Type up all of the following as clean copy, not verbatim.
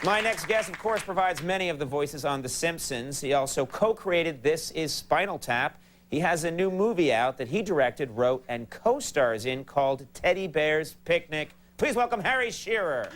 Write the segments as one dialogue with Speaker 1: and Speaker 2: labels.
Speaker 1: My next guest, of course, provides many of the voices on The Simpsons. He also co-created This Is Spinal Tap. He has a new movie out that he directed, wrote, and co-stars in called Teddy Bear's Picnic. Please welcome Harry Shearer.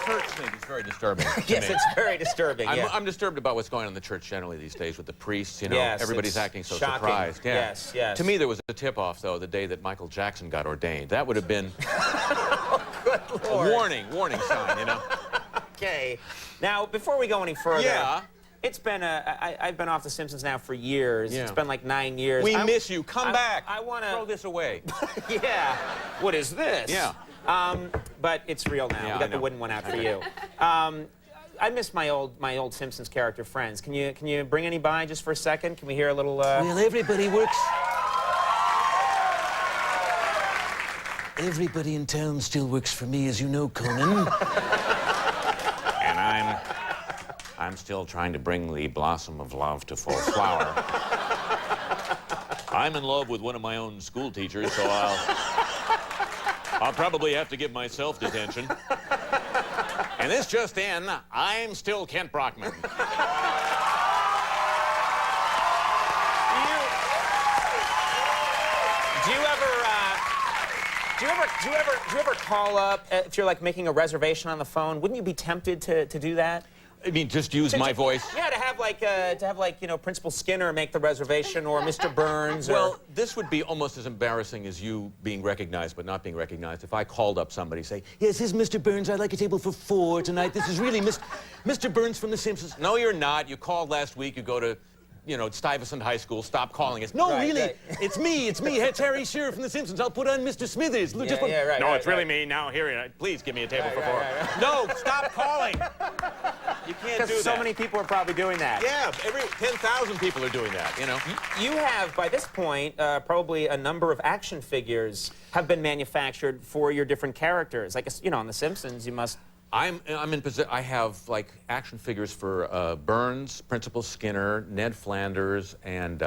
Speaker 2: Church thing is very disturbing.
Speaker 1: Yes, it's very disturbing.
Speaker 2: I'm disturbed about what's going on in the church generally these days with the priests. You know,
Speaker 1: yes,
Speaker 2: everybody's acting so
Speaker 1: shocking.
Speaker 2: surprised. Yeah.
Speaker 1: Yes, yes.
Speaker 2: To me, there was a tip-off though the day that Michael Jackson got ordained. That would have been
Speaker 1: Good Lord.
Speaker 2: a warning sign. You know.
Speaker 1: Okay. Now, before we go any further,
Speaker 2: Yeah.
Speaker 1: it's been I've been off The Simpsons now for years.
Speaker 2: Yeah.
Speaker 1: It's been like 9 years.
Speaker 2: We miss you. Come back.
Speaker 1: I want to
Speaker 2: throw this away.
Speaker 1: Yeah. What is this?
Speaker 2: Yeah.
Speaker 1: But it's real now.
Speaker 2: Yeah,
Speaker 1: We got the wooden one out for you. I miss my old Simpsons character friends. Can you bring any by just for a second? Can we hear a little?
Speaker 3: Well, everybody works. Everybody in town still works for me, as you know, Conan.
Speaker 2: And I'm still trying to bring the blossom of love to full flower. I'm in love with one of my own school teachers, so I'll probably have to give myself detention. And this just in, I'm still Kent Brockman.
Speaker 1: Do you ever call up if you're like making a reservation on the phone? Wouldn't you be tempted to do that?
Speaker 2: I mean, just use my voice.
Speaker 1: Yeah, to have like you know Principal Skinner make the reservation or Mr. Burns.
Speaker 2: Well, this would be almost as embarrassing as you being recognized but not being recognized. If I called up somebody, say,
Speaker 3: Yes, this is Mr. Burns. I'd like a table for 4 tonight. This is really Mr. Burns from The Simpsons.
Speaker 2: "No, you're not. You called last week. You go to, you know, Stuyvesant High School. Stop calling us." "No,
Speaker 3: Right,
Speaker 2: really,
Speaker 3: right. It's me. It's Harry Shearer from The Simpsons. I'll put on Mr. Smithers.
Speaker 1: Yeah, yeah, right.
Speaker 2: No,
Speaker 1: right,
Speaker 2: it's really
Speaker 1: right.
Speaker 2: me. Now, here, please give me a table
Speaker 1: Right,
Speaker 2: for
Speaker 1: right,
Speaker 2: 4. No, stop calling. You can't do
Speaker 1: Because
Speaker 2: that.
Speaker 1: so many people are probably doing that.
Speaker 2: Yeah, every 10,000 people are doing that, you know.
Speaker 1: You have, by this point, probably a number of action figures have been manufactured for your different characters. Like, you know, on The Simpsons, you must...
Speaker 2: I'm in position. I have like action figures for Burns, Principal Skinner, Ned Flanders, and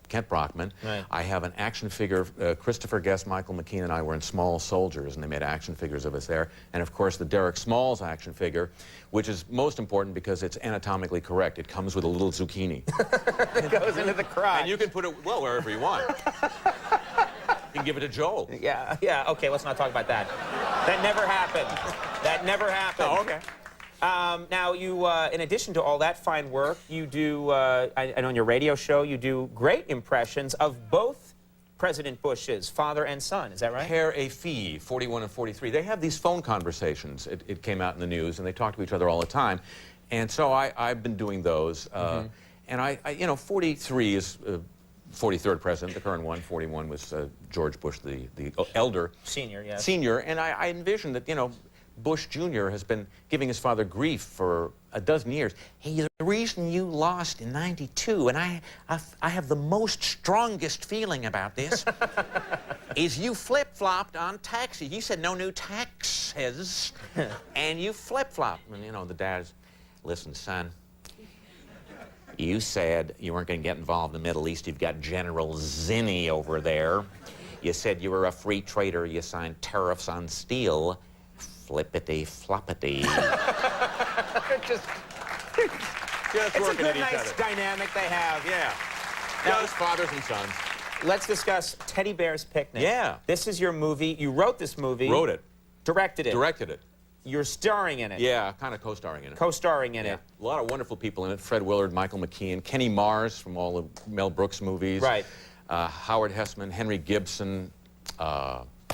Speaker 2: Kent Brockman.
Speaker 1: Right.
Speaker 2: I have an action figure. Christopher Guest, Michael McKean, and I were in Small Soldiers, and they made action figures of us there. And of course, the Derek Smalls action figure, which is most important because it's anatomically correct. It comes with a little zucchini.
Speaker 1: It goes into the crotch.
Speaker 2: And you can put it well wherever you want. You can give it to Joel.
Speaker 1: Yeah, yeah. Okay, let's not talk about that. That never happened. That never happened.
Speaker 2: Oh, okay.
Speaker 1: Now, you, in addition to all that fine work, you do, I know on your radio show, you do great impressions of both President Bush's father and son. Is that right?
Speaker 2: Père et fille, 41 and 43. They have these phone conversations. It came out in the news, and they talk to each other all the time. And so I've been doing those. And I, you know, 43 is 43rd president, the current one. 41 was George Bush, the elder.
Speaker 1: Senior, yes.
Speaker 2: Senior. And I envision that, you know, Bush Jr. has been giving his father grief for a dozen years.
Speaker 4: Hey, the reason you lost in '92, and I have the most strongest feeling about this, is you flip-flopped on taxi. You said no new taxes, and you flip-flopped.
Speaker 2: And, you know, the dad's,
Speaker 4: Listen, son, you said you weren't going to get involved in the Middle East. You've got General Zinni over there. You said you were a free trader. You signed tariffs on steel. Flippity-floppity.
Speaker 1: Just
Speaker 2: just
Speaker 1: it's a
Speaker 2: working
Speaker 1: good,
Speaker 2: at each
Speaker 1: nice
Speaker 2: other.
Speaker 1: dynamic they have.
Speaker 2: Yeah.
Speaker 1: Now-
Speaker 2: Just fathers and sons.
Speaker 1: Let's discuss Teddy Bear's Picnic.
Speaker 2: Yeah.
Speaker 1: This is your movie. You wrote this movie.
Speaker 2: Wrote it.
Speaker 1: Directed it.
Speaker 2: Directed it.
Speaker 1: You're starring in it.
Speaker 2: Yeah, kind of co-starring in it.
Speaker 1: Co-starring in
Speaker 2: Yeah.
Speaker 1: it.
Speaker 2: A lot of wonderful people in it. Fred Willard, Michael McKean, Kenny Mars from all the Mel Brooks movies.
Speaker 1: Right.
Speaker 2: Howard Hessman, Henry Gibson,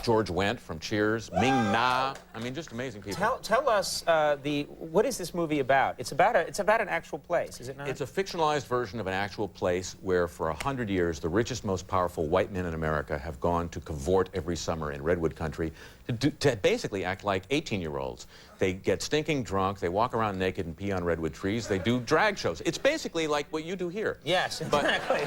Speaker 2: George Wendt from Cheers, Ming Na. I mean, just amazing people.
Speaker 1: Tell us what is this movie about? It's about an actual place, is it not?
Speaker 2: It's a fictionalized version of an actual place where for 100 years the richest, most powerful white men in America have gone to cavort every summer in Redwood Country to basically act like 18-year-olds. They get stinking drunk, they walk around naked and pee on redwood trees, they do drag shows. It's basically like what you do here.
Speaker 1: Yes, exactly.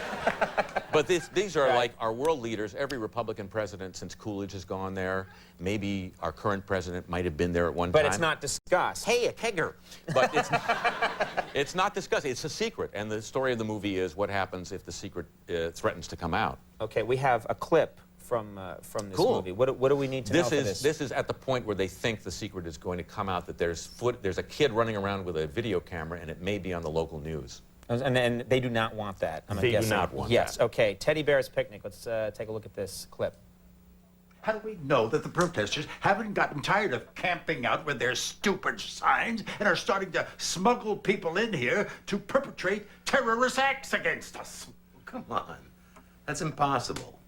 Speaker 2: But these are
Speaker 1: Right.
Speaker 2: like our world leaders. Every Republican president since Coolidge has has gone there. Maybe our current president might have been there at one
Speaker 1: But
Speaker 2: time.
Speaker 1: it's not discussed.
Speaker 4: Hey, a kegger.
Speaker 2: But it's not discussed. It's a secret. And the story of the movie is what happens if the secret threatens to come out.
Speaker 1: Okay, we have a clip from this
Speaker 2: Cool.
Speaker 1: movie. What do we need to know for this?
Speaker 2: This is at the point where they think the secret is going to come out, that there's a kid running around with a video camera, and it may be on the local news.
Speaker 1: And they do not want that.
Speaker 2: They do not want
Speaker 1: yes.
Speaker 2: that.
Speaker 1: Okay. Teddy Bear's Picnic. Let's take a look at this clip.
Speaker 5: How do we know that the protesters haven't gotten tired of camping out with their stupid signs and are starting to smuggle people in here to perpetrate terrorist acts against us?
Speaker 6: Come on. That's impossible.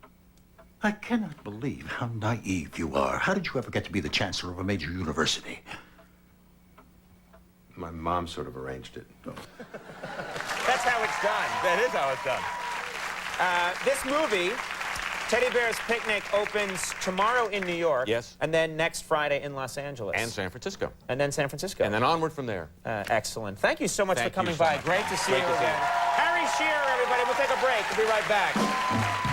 Speaker 5: I cannot believe how naive you are. How did you ever get to be the chancellor of a major university?
Speaker 6: My mom sort of arranged it.
Speaker 1: That's how it's done.
Speaker 2: That is how it's done.
Speaker 1: This movie, Teddy Bear's Picnic, opens tomorrow in New York.
Speaker 2: Yes.
Speaker 1: And then next Friday in Los Angeles.
Speaker 2: And San Francisco.
Speaker 1: And then San Francisco.
Speaker 2: And then onward from there.
Speaker 1: Excellent. Thank you so much
Speaker 2: Thank
Speaker 1: for coming
Speaker 2: you so
Speaker 1: by.
Speaker 2: much.
Speaker 1: Great to see
Speaker 2: Great
Speaker 1: you
Speaker 2: to see you.
Speaker 1: again. Harry Shearer, everybody. We'll take a break. We'll be right back.